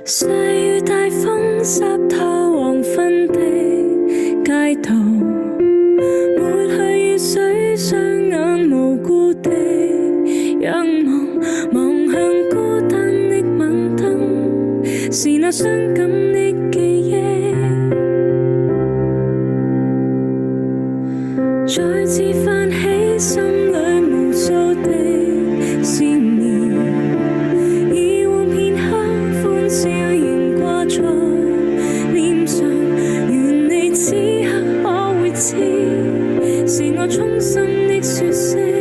細雨大風濕透黃昏的街道，抹去雨水，雙眼無辜地仰望，望向孤單的晚燈，是那傷感的記憶，再次泛起心裏無數的思念。以往片刻歡笑仍掛在臉上，願你此刻可會知，是我衷心的說聲。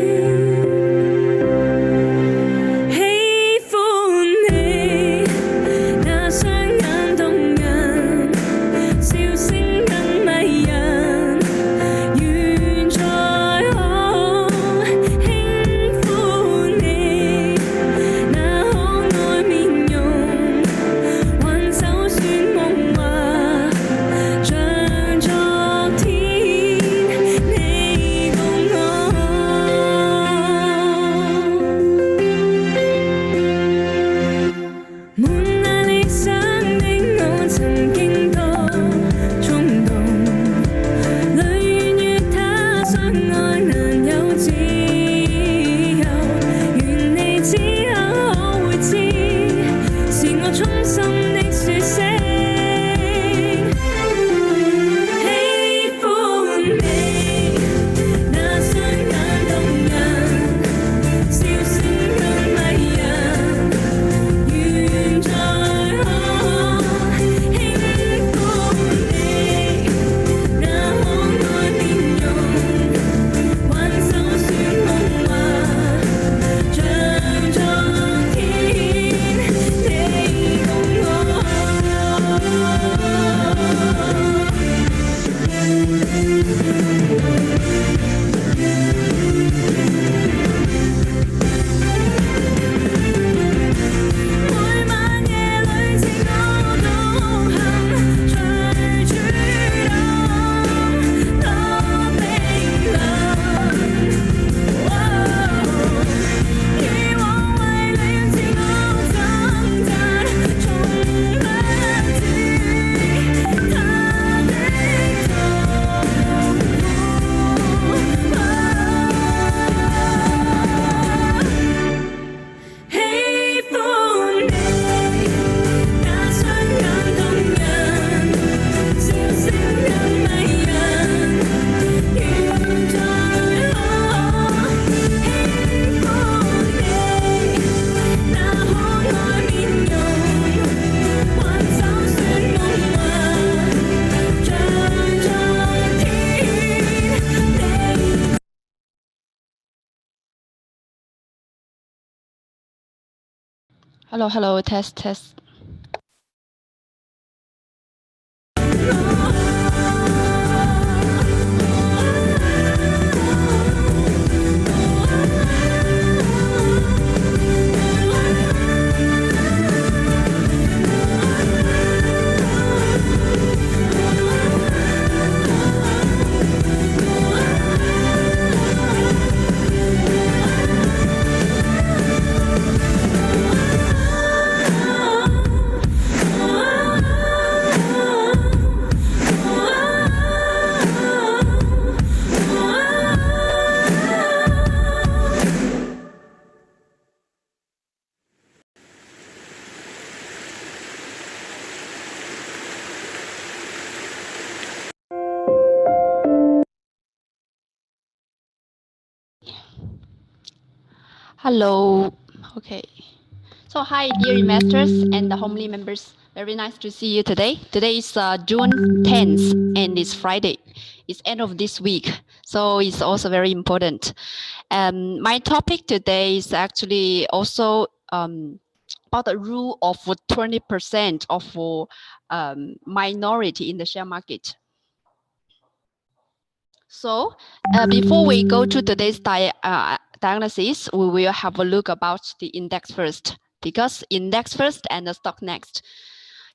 Hello, hello, test, test. Hello. Okay. So hi, dear investors and the homely members. Very nice to see you today. Today is June 10th and it's Friday. It's end of this week. So it's also very important. My topic today is actually also about the rule of 20% of minority in the share market. So before we go to today's diagnosis, we will have a look about the index first, because index first and the stock next.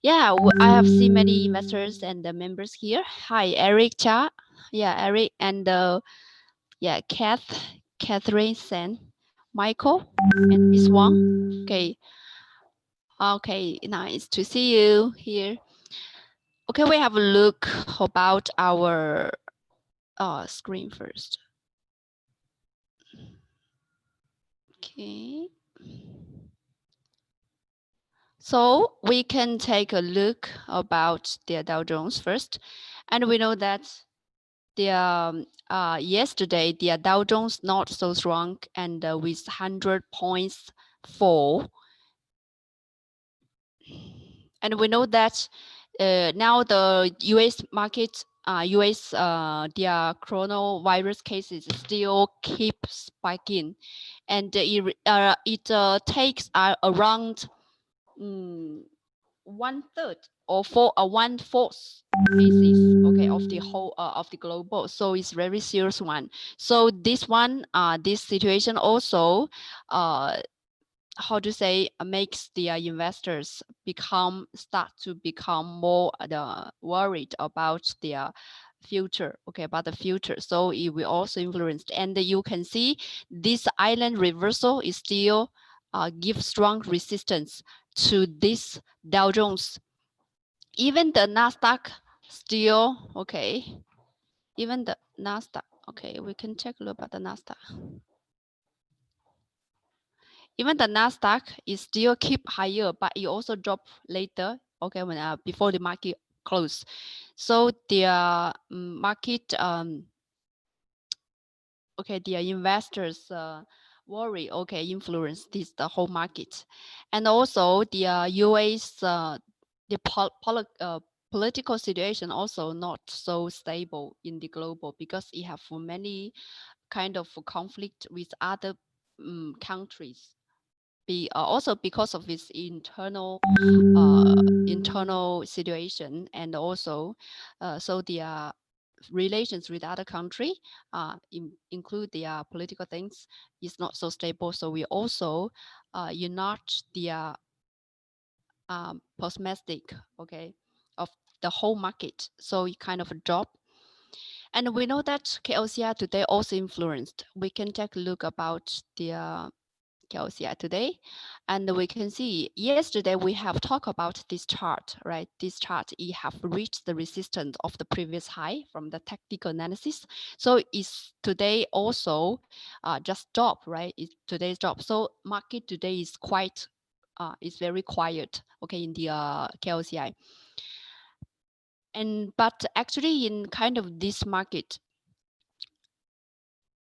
Yeah, I have seen many investors and the members here. Hi, Eric Cha. Yeah, Eric and yeah, Catherine Sen, Michael, and Miss Wang. Okay. Okay, nice to see you here. Okay, we have a look about our screen first. Okay. So we can take a look about the Dow Jones first. And we know that the yesterday, the Dow Jones not so strong and with 100 points fall. And we know that now the US market, their coronavirus cases still keep spiking, and it takes around 1/3 or 1/4 cases, okay, of the whole of the global. So it's very serious one. So this one, this situation also how to say makes the investors start to become more worried about their future, okay, about the future. So it will also influence, and you can see this island reversal is still give strong resistance to this Dow Jones. Even the Nasdaq still okay. Even the Nasdaq, okay, we can take a look at the Nasdaq. Even the Nasdaq is still keep higher, but it also drop later. Okay, when before the market close. So the market okay, the investors worry, okay, influence this the whole market, and also the US political situation also not so stable in the global because it have many kind of conflict with other countries. Also because of its internal situation, and also so the relations with other country include the political things is not so stable. So we also not the pessimistic, okay, of the whole market. So it kind of a drop. And we know that KLCI today also influenced. We can take a look about the KLCI today, and we can see yesterday we have talked about this chart, right? This chart, it have reached the resistance of the previous high from the technical analysis. So it's today also just drop, right? It's today's drop. So market today is quite, is very quiet, okay, in the KLCI. But actually in kind of this market,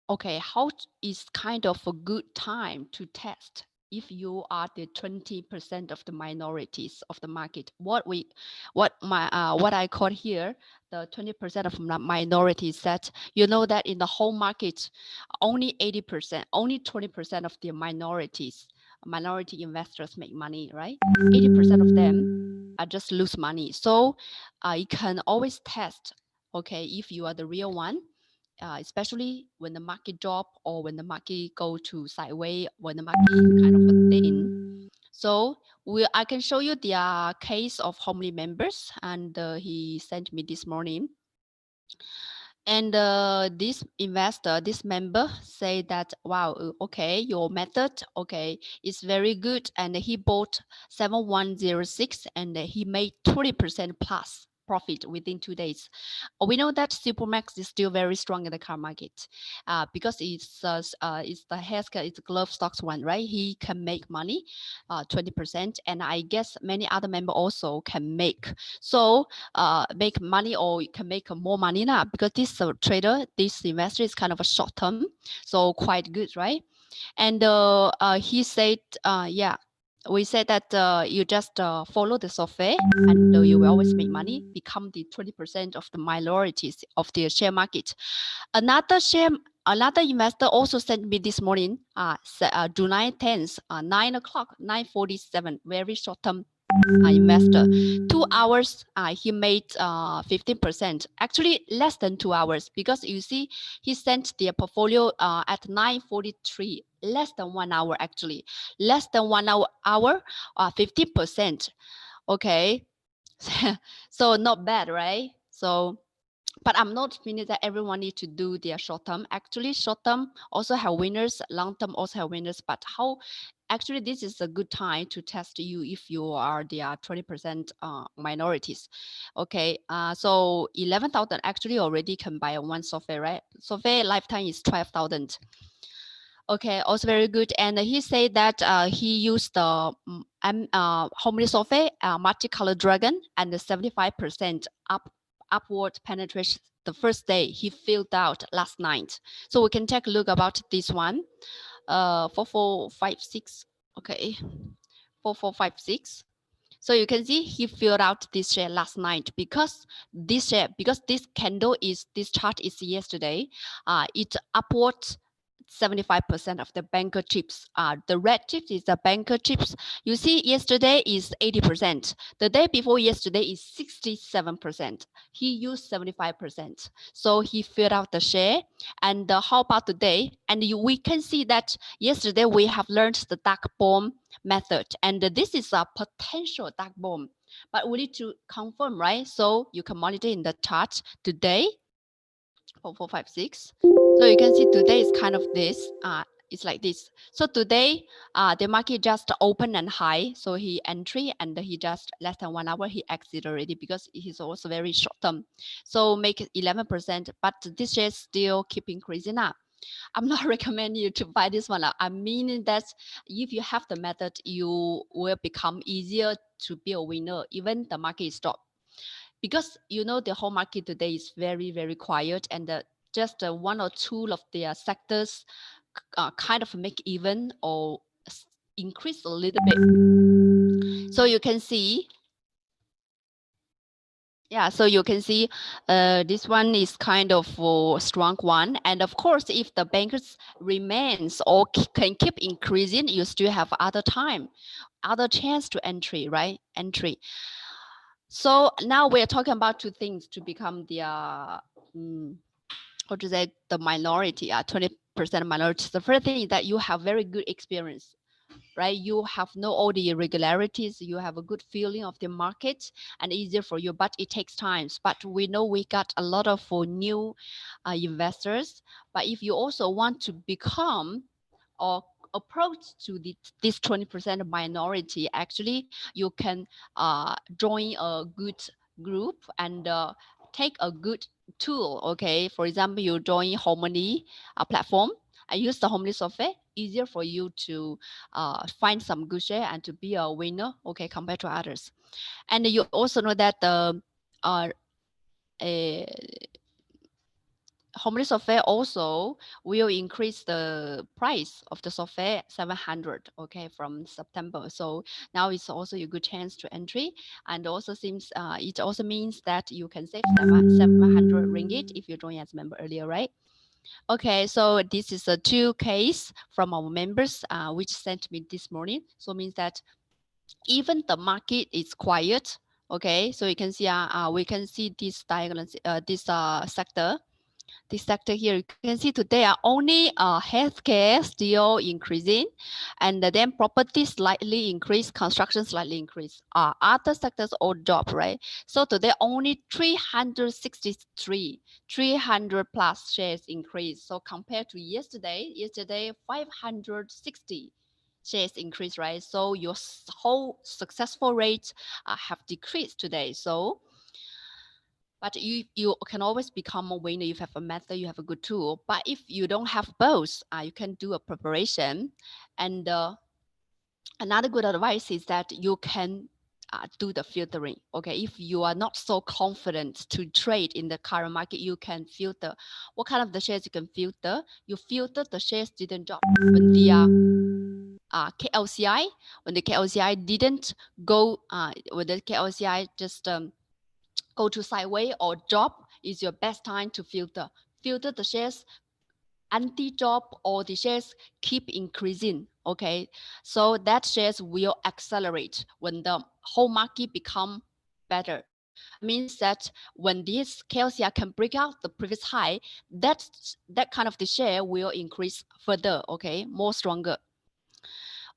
okay, how is kind of a good time to test if you are the 20% of the minorities of the market? What I call here the 20% of minorities, that you know that in the whole market, only 80%, only 20% of the minority investors make money, right? 80% of them just lose money. So you can always test, okay, if you are the real one. Especially when the market drop or when the market go to sideways, when the market is kind of thin. So I can show you the case of Homely members, and he sent me this morning. And this member say that, wow, okay, your method, okay, is very good. And he bought 7106 and he made 20% plus profit within 2 days. We know that Supermax is still very strong in the car market because it's the healthcare, it's glove stocks one, right? He can make money 20%. And I guess many other members also can make. So make money, or you can make more money now, because this trader, this investor is kind of a short term, so quite good, right? And he said, yeah, we said that you just follow the software and you will always make money, become the 20% of the minorities of the share market. Another investor also sent me this morning, July 10th, 9 o'clock, 9:47, very short term investor. 2 hours, he made 15%. Actually, less than 2 hours, because you see, he sent their portfolio at 9:43, less than 1 hour actually, less than 1 hour, 15%. Okay, so not bad, right? So. But I'm not meaning that everyone needs to do their short term. Actually, short term also have winners, long term also have winners. But how actually this is a good time to test you if you are the 20% minorities. Okay, so 11,000 actually already can buy one software, right? Software lifetime is 12,000. Okay, also very good. And he said that he used the homely software, multicolored dragon, and the 75% upward penetration the first day he filled out last night. So we can take a look about this one. 4456. Okay, 4456. So you can see he filled out this share last night because this candle is, this chart is yesterday. It upwards 75% of the banker chips. The red chips is the banker chips. You see yesterday is 80%. The day before yesterday is 67%. He used 75%. So he filled out the share. And how about today? And we can see that yesterday we have learned the dark bomb method. And this is a potential dark bomb. But we need to confirm, right? So you can monitor in the chart today. 4456. So you can see today is kind of this. It's like this. So today, the market just open and high. So he entry and he just less than 1 hour he exit already because he's also very short term. So make it 11%, but this share still keep increasing up. I'm not recommending you to buy this one. I mean that if you have the method, you will become easier to be a winner, even the market stop. Because you know the whole market today is very, very quiet, and just one or two of their sectors kind of make even or increase a little bit. So you can see, yeah, so you can see this one is kind of a strong one. And of course, if the bankers remains or can keep increasing, you still have other time, other chance to entry, right? Entry. So now we're talking about two things to become the what to say, the minority, 20% minority. The first thing is that you have very good experience, right? You have know all the irregularities, you have a good feeling of the market and easier for you, but it takes time. But we know we got a lot of new investors. But if you also want to become or approach to this 20% minority, actually you can join a good group and take a good tool. Okay, for example, you join Harmony platform. I use the Harmony software, easier for you to find some good share and to be a winner, okay, compared to others. And you also know that the Harmony software also will increase the price of the software 700, okay, from September. So now it's also a good chance to entry, and also seems it also means that you can save 700 ringgit if you join as member earlier, right? Okay, so this is a two case from our members which sent me this morning. So it means that even the market is quiet. Okay, so you can see we can see this diagonal this sector. This sector here, you can see today are only healthcare still increasing, and then property slightly increase, construction slightly increase. Other sectors all drop, right? So today only 363, 300 plus shares increase. So compared to yesterday 560 shares increase, right? So your whole successful rate have decreased today. So but you can always become a winner. You have a method, you have a good tool. But if you don't have both, you can do a preparation. And another good advice is that you can do the filtering. Okay, if you are not so confident to trade in the current market, you can filter. What kind of the shares you can filter? You filter the shares didn't drop when the KLCI, when the KLCI didn't go, when the KLCI just go to sideways or drop is your best time to filter. Filter the shares anti-drop or the shares keep increasing. Okay, so that shares will accelerate when the whole market become better. Means that when this KLCR can break out the previous high, that kind of the share will increase further. Okay, more stronger.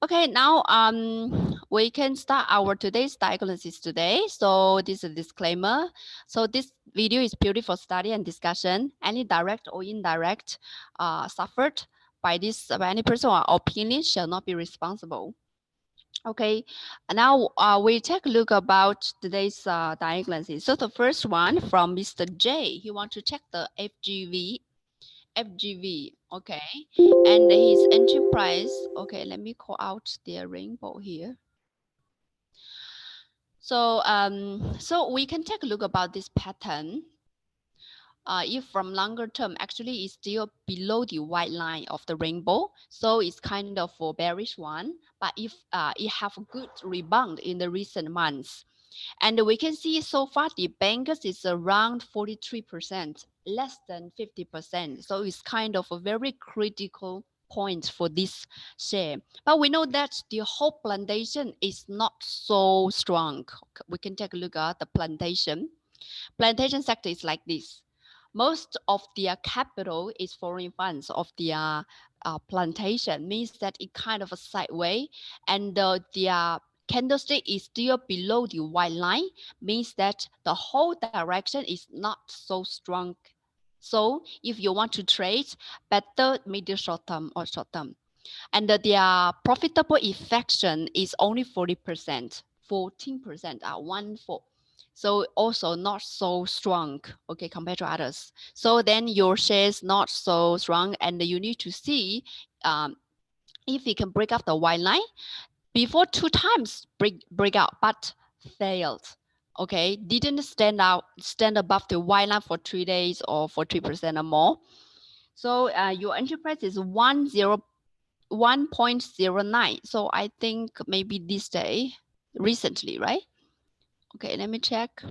Okay, now we can start our today's diagnosis today. So this is a disclaimer. So this video is purely for study and discussion. Any direct or indirect suffered by any person or opinion shall not be responsible. Okay, now we take a look about today's diagnosis. So the first one from Mr. J, he wants to check the FGV, okay, and his entry price. Okay, let me call out the rainbow here. So so we can take a look about this pattern. If from longer term, actually it's still below the white line of the rainbow, so it's kind of a bearish one. But if it have a good rebound in the recent months, and we can see so far the bankers is around 43%, less than 50%. So it's kind of a very critical point for this share. But we know that the whole plantation is not so strong. We can take a look at the plantation. Plantation sector is like this. Most of their capital is foreign funds of their plantation, means that it kind of a sideways, and their candlestick is still below the white line, means that the whole direction is not so strong. So if you want to trade, better middle short term or short term. And their profitable effection is only 40%, 14%, 1/4. So also not so strong, okay, compared to others. So then your shares not so strong, and you need to see if you can break up the white line. Before 2 times break out, but failed. Okay, didn't stand above the white line for 3 days or for 3% or more. So your entry price is 1.09. So I think maybe this day, recently, right? Okay, let me check.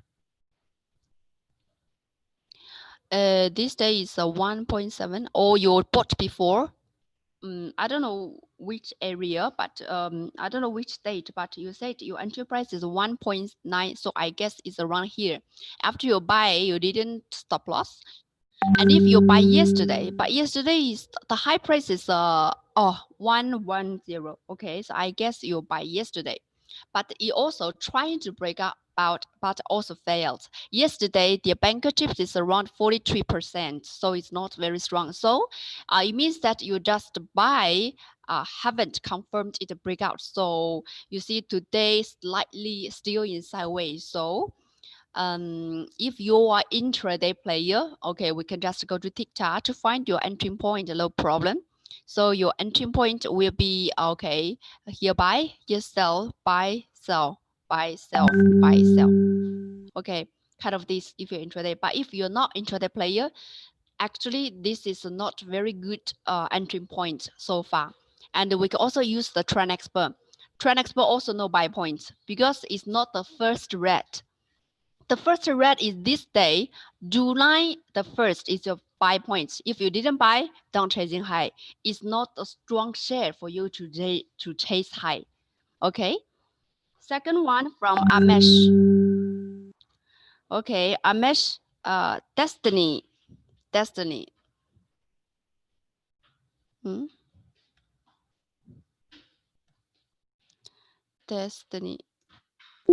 This day is a 1.7, or you bought before. I don't know which area, but I don't know which state, but you said your entry price is 1.9, so I guess it's around here. After you buy, you didn't stop loss. And if you buy yesterday, but yesterday is the high price is 110. Okay, so I guess you buy yesterday, but it also trying to break up out, but also failed. Yesterday, the banker chips is around 43%, so it's not very strong. So it means that you just buy, haven't confirmed it breakout. So you see today slightly still in sideways. So if you are intraday player, okay, we can just go to TikTok to find your entry point, no problem. So your entry point will be, okay, here buy, here sell, buy, sell, buy, sell, buy, sell. Okay, kind of this if you're intraday. But if you're not intraday player, actually this is not very good entry point so far. And we can also use the trend expert. Trend expert also no buy points because it's not the first red. The first red is this day, July the 1st is your buy points. If you didn't buy, down chasing high. It's not a strong share for you to chase high. Okay. Second one from Amesh. Okay, Amesh, Destiny. Destiny. Hmm? Destiny.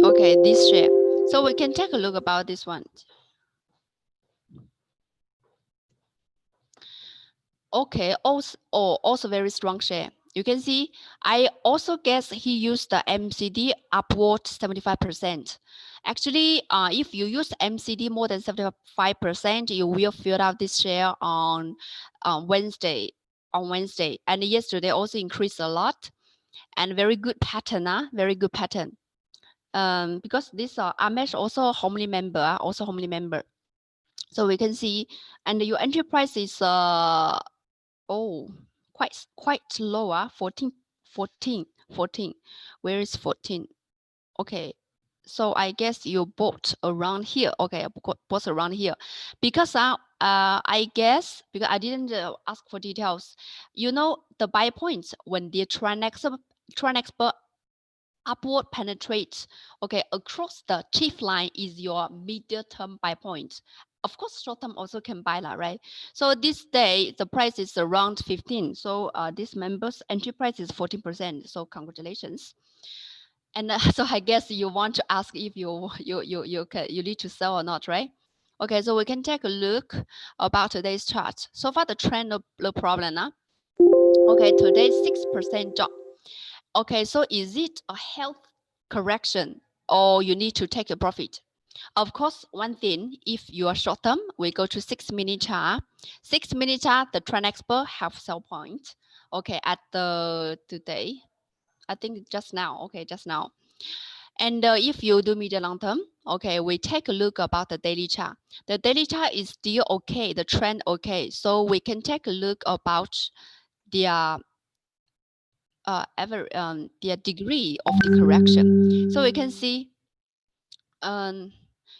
Okay, this share. So we can take a look about this one. Okay, also very strong share. You can see, I also guess he used the MCD upward 75%. Actually, if you use MCD more than 75%, you will fill out this share on Wednesday. And yesterday also increased a lot, and very good pattern, very good pattern. Because this Amesh also homely member, So we can see, and your entry price is quite low, 14. Where is 14? Okay, so I guess you bought around here. Okay, bought around here, because I guess, because I didn't ask for details. You know the buy points when the trend expert upward penetrates, okay, across the chief line is your medium term buy point. Of course, short term also can buy that, right? So this day, the price is around 15. So this member's entry price is 14%. So congratulations. And so I guess you want to ask if you need to sell or not, right? Okay, so we can take a look about today's chart. So far, the trend, no problem. Okay, today 6% drop. Okay, so is it a health correction or you need to take a profit? Of course, one thing, if you are short term, we go to 6-minute chart. 6-minute chart, the trend expert have sell point. Okay, at the today, I think just now. Okay, just now. And if you do medium long term, okay, we take a look about the daily chart. The daily chart is still okay, the trend okay. So we can take a look about their their degree of the correction. So we can see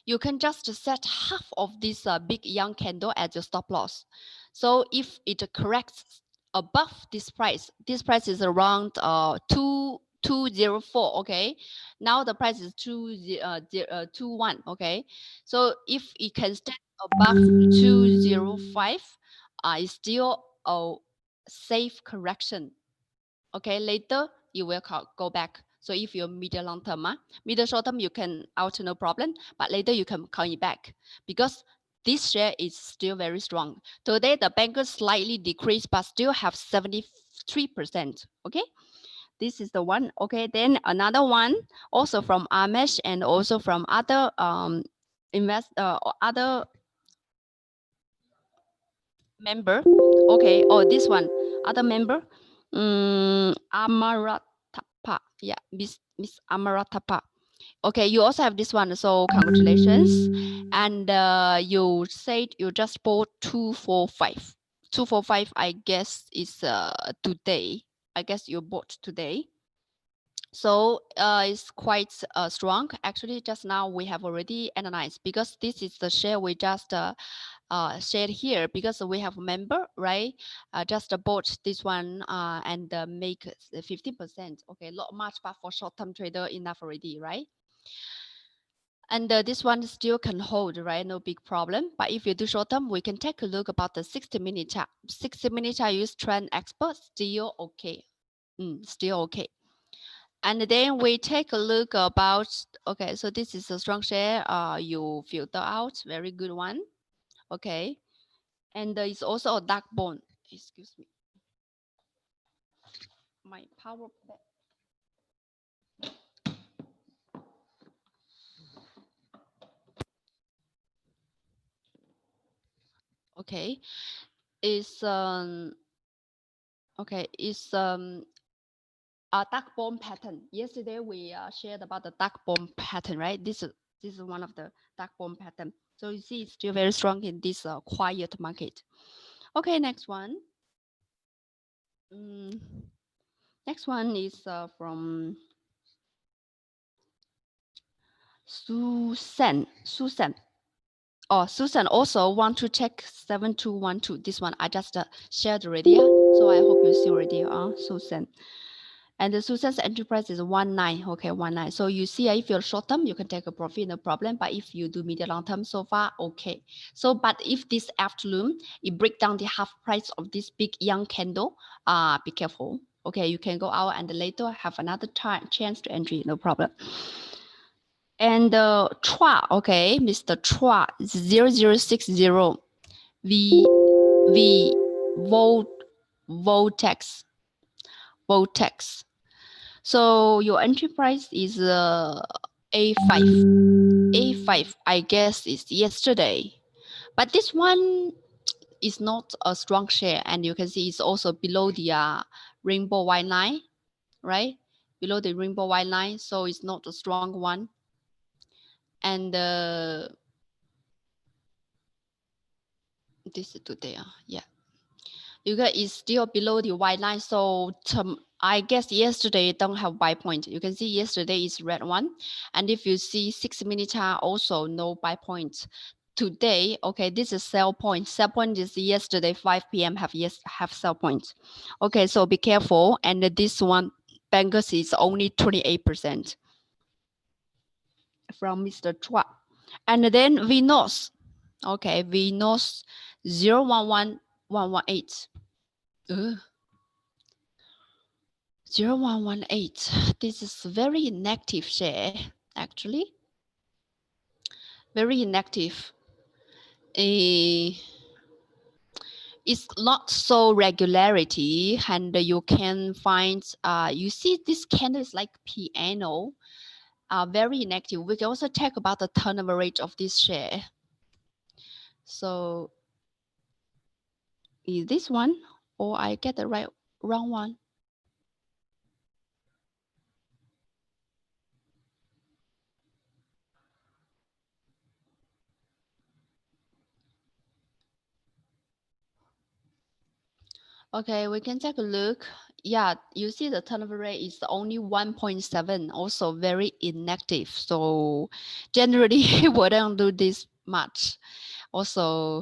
you can just set half of this big young candle as your stop loss. So if it corrects above this price is around 2204. Okay, now the price is 21. Okay, so if it can stand above 205, it's still a safe correction. Okay, later you will go back. So if you're medium long term, middle short term, you can out no problem, but later you can call it back because this share is still very strong. Today, the bankers slightly decreased, but still have 73%. Okay, this is the one. Okay, then another one also from Amesh and also from other other member. Okay, this one, other member, Amaratapa. Yeah, Miss Amaratapa. Okay, you also have this one, so congratulations. And you said you just bought 245. 245, I guess, is today. I guess you bought today. So it's quite strong. Actually, just now we have already analyzed because this is the share we just shared here because we have a member, right? Just bought this one and make 15%. Okay, not much, but for short-term trader enough already, right? And this one still can hold, right? No big problem. But if you do short term, we can take a look about the 60-minute chart. 60-minute chart use trend expert, still okay. Still okay. And then we take a look about, okay, so this is a strong share. You filter out, very good one. Okay. And it's also a dark bone. Excuse me. My power bank. Okay. Is okay, is a dark bone pattern. Yesterday we shared about the dark bone pattern, right? This is one of the dark bone pattern. So you see it's still very strong in this quiet market. Okay, next one. Next one is from Susan. Oh, Susan also want to check 7212. This one I just shared already. So I hope you see already, Susan. And the Susan's enterprise is 19. Okay, 19. So you see, if you're short term, you can take a profit, no problem. But if you do medium long term, so far, okay. So, but if this afternoon, it break down the half price of this big young candle, be careful. Okay, you can go out and later have another chance to entry, no problem. And Chua, okay, Mr. Chua, 0060, Voltex. So your entry price is A5. A5, I guess, is yesterday. But this one is not a strong share. And you can see it's also below the rainbow white line, right? Below the rainbow white line. So it's not a strong one. And this is today. Yeah. You guys is still below the white line. So I guess yesterday don't have buy point. You can see yesterday is red one. And if you see 6-minute chart, also no buy point. Today, okay, this is sell point. Sell point is yesterday 5 p.m. have sell point. Okay, so be careful. And this one, bankers is only 28% from Mr. Chua. And then Venus. Okay, Venus 011118. 0118. This is very inactive share, actually. Very inactive. it's not so regularity, and you can find, you see this candle is like piano, very inactive. We can also check about the turnover rate of this share. So is this one, or I get the wrong one? Okay, we can take a look. Yeah, you see the turnover rate is only 1.7, also very inactive. So generally, we don't do this much. Also,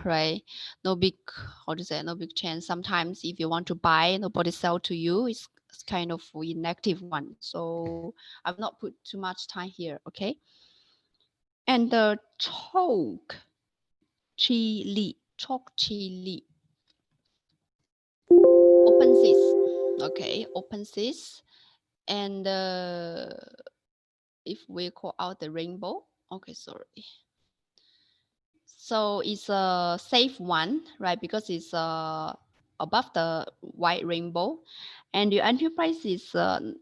right, no big, how to say, no big chance. Sometimes if you want to buy, nobody sell to you. It's kind of inactive one. So I will not put too much time here, okay? And the chalk chili, open sis. Okay, open sis. And if we call out the rainbow, okay, sorry. So it's a safe one, right? Because it's above the white rainbow. And the entry price is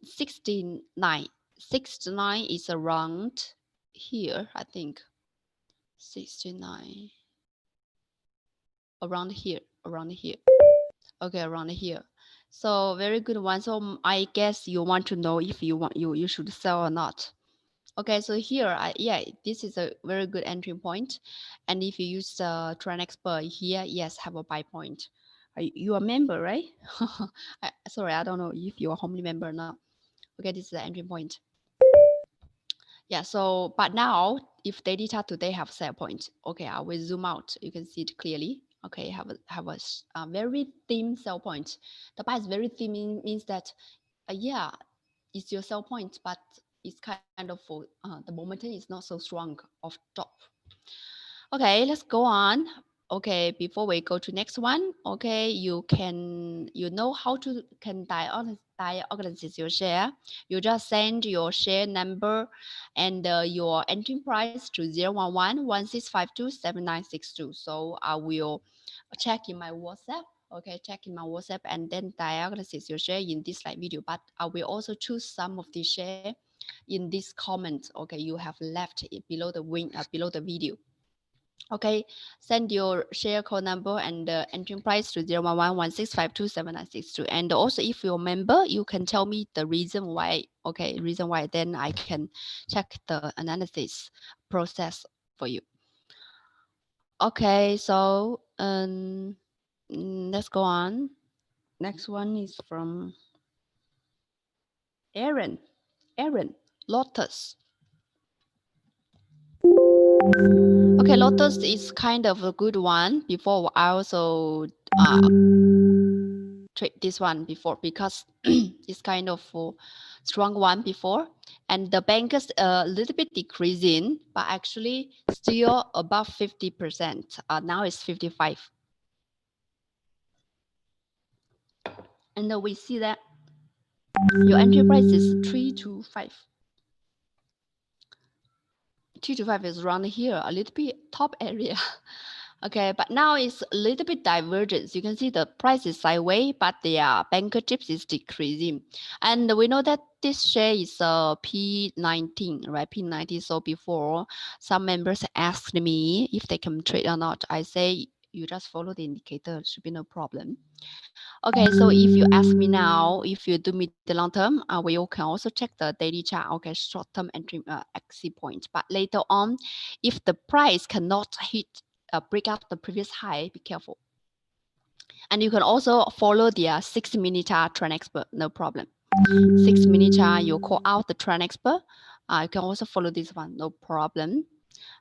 69. 69 is around here, I think. 69. Around here. Okay, around here. So very good one. So I guess you want to know if you should sell or not. Okay, so here, yeah, this is a very good entry point. And if you use Trend Expert here, yes, have a buy point. You a member, right? Sorry, I don't know if you're a Homely member or not. Okay, this is the entry point. Yeah, so, but now, if daily chart today have sell point, okay, I will zoom out. You can see it clearly. Okay, have a very thin sell point. The bar is very thin means that, yeah, it's your sell point, but it's kind of for the momentum is not so strong of top. Okay, let's go on. Okay, before we go to next one, okay, you know how to can diorganize your share. You just send your share number and your entry price to 011-1652-7962. So I will check in my WhatsApp. Okay, check in my WhatsApp and then diagnosis your share in this slide video. But I will also choose some of the share in this comment. Okay, you have left it below the below the video. Okay, send your share code number and the entry price to 011-1652-7962. And also, if you're a member, you can tell me the reason why. Okay, reason why, then I can check the analysis process for you. Okay, so let's go on. Next one is from Aaron. Lotus. Okay, Lotus is kind of a good one. Before I also trade this one before because it's kind of a strong one before, and the bank is a little bit decreasing, but actually still above 50%. Now it's 55, and we see that your entry price is 3 to 5. 3 to 5 is around here, a little bit top area. Okay, but now it's a little bit divergence. You can see the price is sideways, but the banker chips is decreasing. And we know that this share is P19, right? P19. So before, some members asked me if they can trade or not. I say, you just follow the indicator, should be no problem. Okay, so if you ask me now, if you do mid the long term, we can also check the daily chart. Okay, short term entry exit point. But later on, if the price cannot hit break out the previous high, be careful. And you can also follow the 6-minute chart trend expert, no problem. 6-minute chart, you call out the trend expert. You can also follow this one, no problem.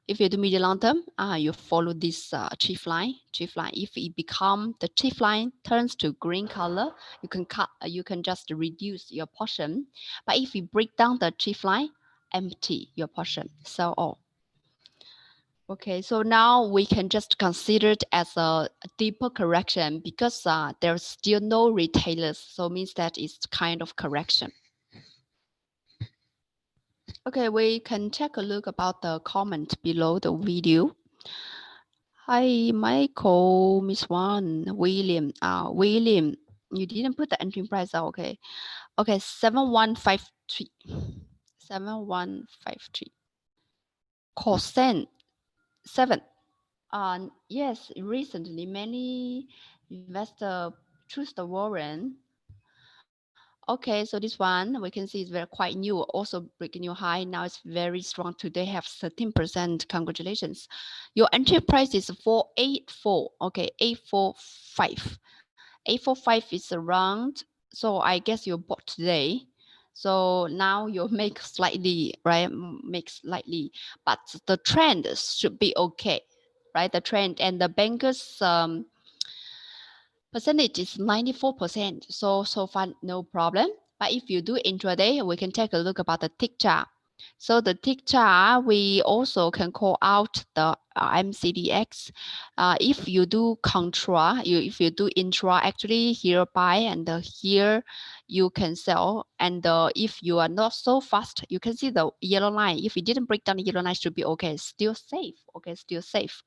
If you do medium long term, you follow this chief line. If it become the chief line turns to green color, you can cut. You can just reduce your portion. But if you break down the chief line, empty your portion, sell all. Okay, so now we can just consider it as a deeper correction because there's still no retailers, so means that it's kind of correction. Okay, we can take a look about the comment below the video. Hi, Michael, Miss Wan, William. William, you didn't put the entry price out. Okay. Okay, 7153. 7153. Cosine 7. Yes, recently many investor choose the warrant. Okay, so this one we can see is very quite new, also breaking new high. Now it's very strong. Today have 13%. Congratulations. Your entry price is 484. Okay, 845. 845 is around. So I guess you bought today. So now you make slightly, right? Make slightly, but the trend should be okay, right? The trend and the bankers percentage is 94%. So far, no problem. But if you do intraday, we can take a look about the tick chart. So the tick chart, we also can call out the MCDX. If you do contra, if you do intra, actually here buy and here you can sell. And if you are not so fast, you can see the yellow line. If you didn't break down the yellow line, should be okay. Still safe. Okay, still safe.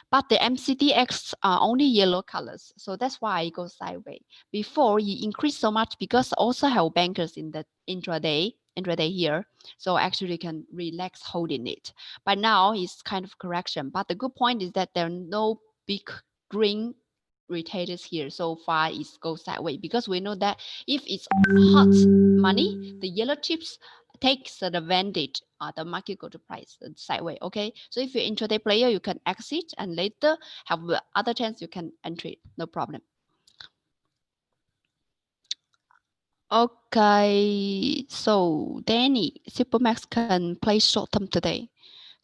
But the MCDX are only yellow colors. So that's why it goes sideways. Before it increased so much because also have bankers in the intraday here. So actually you can relax holding it. But now it's kind of correction. But the good point is that there are no big green retailers here. So far it goes sideways because we know that if it's hot money, the yellow chips takes the advantage. The market go to price sideways. Okay, so if you're intraday player, you can exit and later have other chance you can entry. No problem. Okay, so Danny, Supermax can play short term today.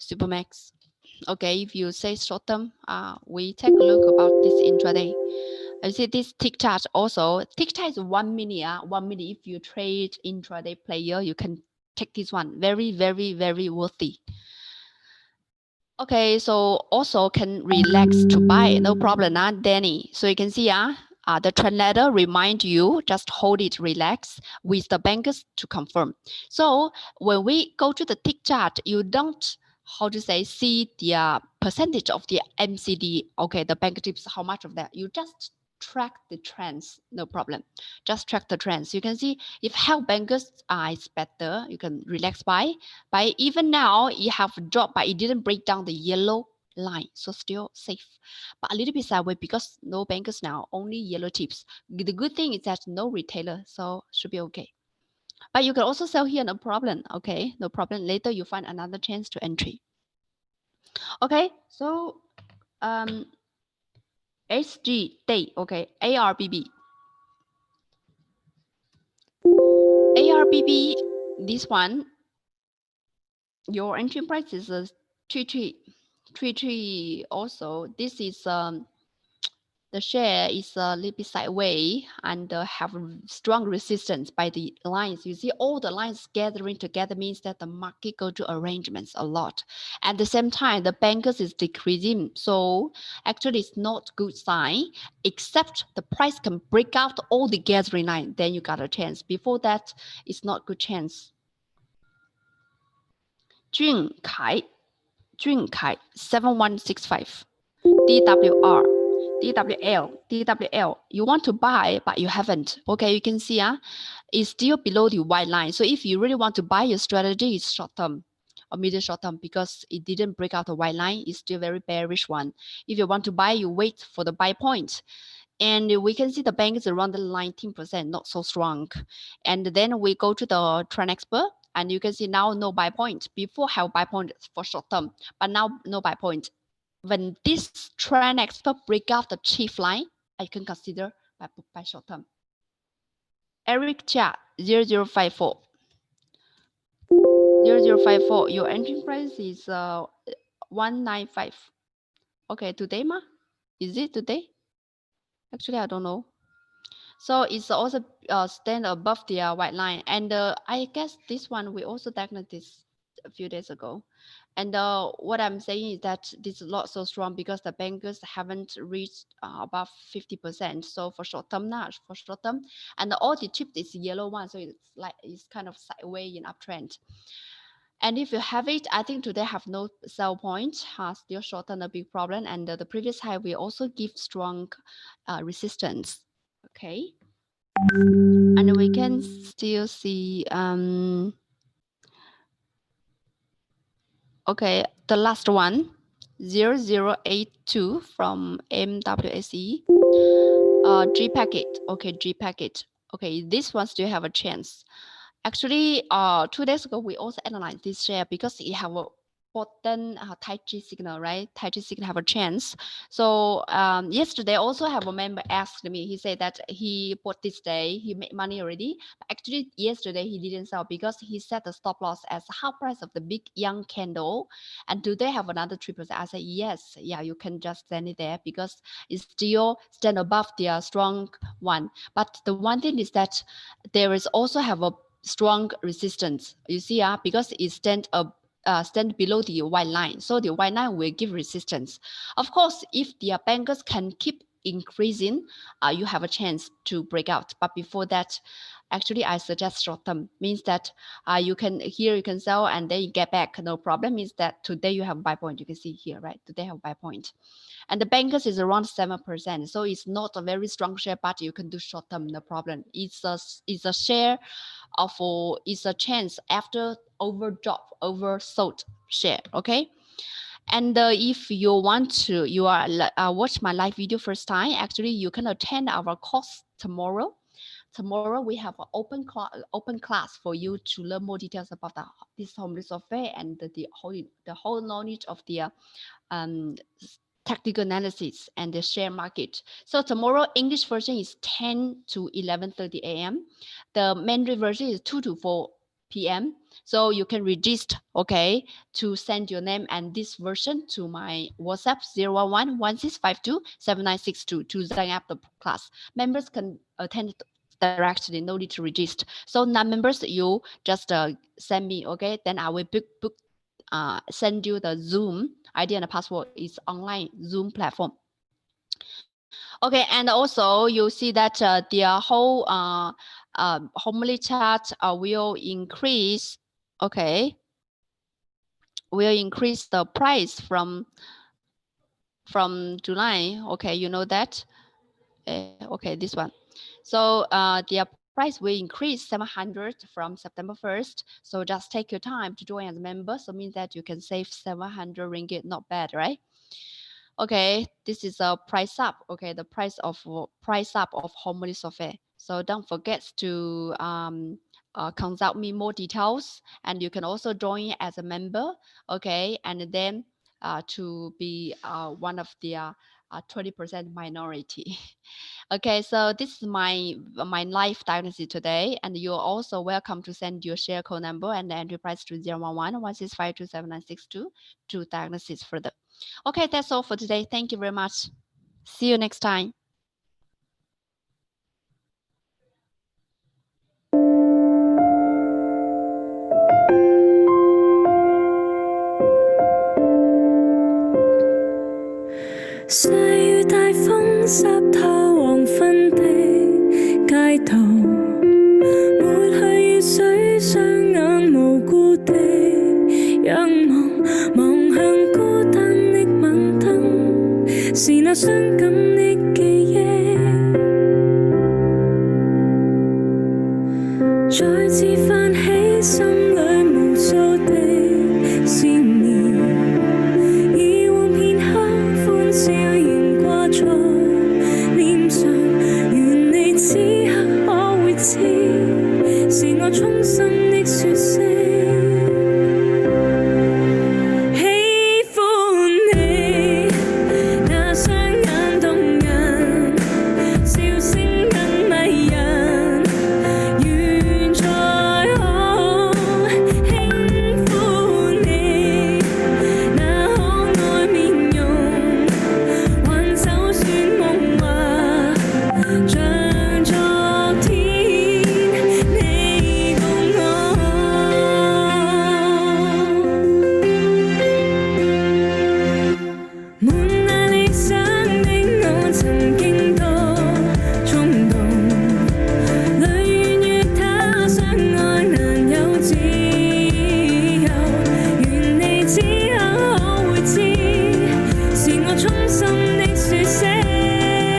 Supermax. Okay, if you say short term, we take a look about this intraday. You see this tick chart also. Tick chart is 1 minute. 1 minute. If you trade intraday player, you can take this one. Very, very, very worthy. Okay, so also can relax to buy, no problem, Danny. So you can see, the trend ladder remind you just hold it, relax with the bankers to confirm. So when we go to the tick chart, you don't how to say see the percentage of the MCD. Okay, the bank tips, how much of that? You just track the trends, no problem. Just track the trends. You can see if health bankers is better, you can relax buy. But even now, it have dropped, but it didn't break down the yellow line, so still safe. But a little bit sideways because no bankers now, only yellow chips. The good thing is that no retailer, so should be okay. But you can also sell here, no problem. Okay, no problem. Later you find another chance to entry. Okay, so SG day. Okay, ARBB. ARBB. This one, your entry price is 33 also. This is the share is a little bit sideways and have strong resistance by the lines. You see all the lines gathering together means that the market go to arrangements a lot. At the same time, the bankers is decreasing. So actually it's not good sign, except the price can break out all the gathering line. Then you got a chance. Before that, it's not good chance. Junkai 7165. DWR, DWL. You want to buy, but you haven't. Okay, you can see it's still below the white line. So if you really want to buy, your strategy is short term or medium short term because it didn't break out the white line. It's still very bearish one. If you want to buy, you wait for the buy point. And we can see the bank is around the 19%, not so strong. And then we go to the trend expert, and you can see now no buy point. Before have buy point for short term, but now no buy point. When this trend expert break out the chief line, I can consider by short term. Eric Chia 0054. 0054. Your entry price is 195. Okay, today ma? Is it today? Actually, I don't know. So it's also stand above the white line. And I guess this one we also diagnosed this a few days ago. And what I'm saying is that this is not so strong because the bankers haven't reached above 50%. So for short term now, for short term, and all the chip is yellow one, so it's like it's kind of sideways in uptrend. And if you have it, I think today have no sell point, still short-term a big problem. And the previous high will also give strong resistance. Okay. And we can still see, okay, the last one, 0082 from MWSE, G packet. Okay, G packet. Okay, this one still have a chance. Actually, 2 days ago, we also analyzed this share because it have a potent Tai Chi signal, right? Tai Chi signal have a chance. So yesterday, also have a member asked me. He said that he bought this day, he made money already. But actually, yesterday he didn't sell because he set the stop loss as half price of the big young candle. And do they have another 3%? I said yes. Yeah, you can just stand it there because it's still stand above the strong one. But the one thing is that there is also have a strong resistance. You see, because it stand below the white line, so the white line will give resistance. Of course, if the bankers can keep increasing, you have a chance to break out. But before that, actually, I suggest short term. Means that you can sell and then you get back, no problem. Means that today you have buy point. You can see here, right? Today have buy point. And the bankers is around 7%, so it's not a very strong share, but you can do short term, no problem. It's a share of, it's a chance after oversold share. Okay. And if you want to, you are watch my live video first time, actually you can attend our course tomorrow. Tomorrow we have an open class for you to learn more details about this home software and the whole knowledge of the um, technical analysis and the share market. So tomorrow English version is 10 to 11:30 a.m. The Mandarin version is 2 to 4 p.m. So you can register, okay, to send your name and this version to my WhatsApp 011-1652-7962 to sign up the class. Members can attend directly, no need to register. So non-members, you just send me, okay, then I will send you the Zoom ID and the password. Is online Zoom platform. Okay, and also you see that the whole homely chart will increase. Okay, will increase the price from July. Okay, you know that. Okay, this one. So the price will increase 700 from September 1st. So just take your time to join as a member. So means that you can save 700 ringgit. Not bad, right? Okay, this is a price up. Okay, the price up of homely software. So don't forget to consult me more details, and you can also join as a member. Okay, and then to be one of the 20% minority. Okay, so this is my live diagnosis today, and you're also welcome to send your share code number and the entry price to 011-16527-962 to diagnosis further. Okay, that's all for today. Thank you very much. See you next time.細雨大風濕透黃昏的街道，抹去雨水，雙眼無辜地仰望，望向孤單的晚燈，是那傷感的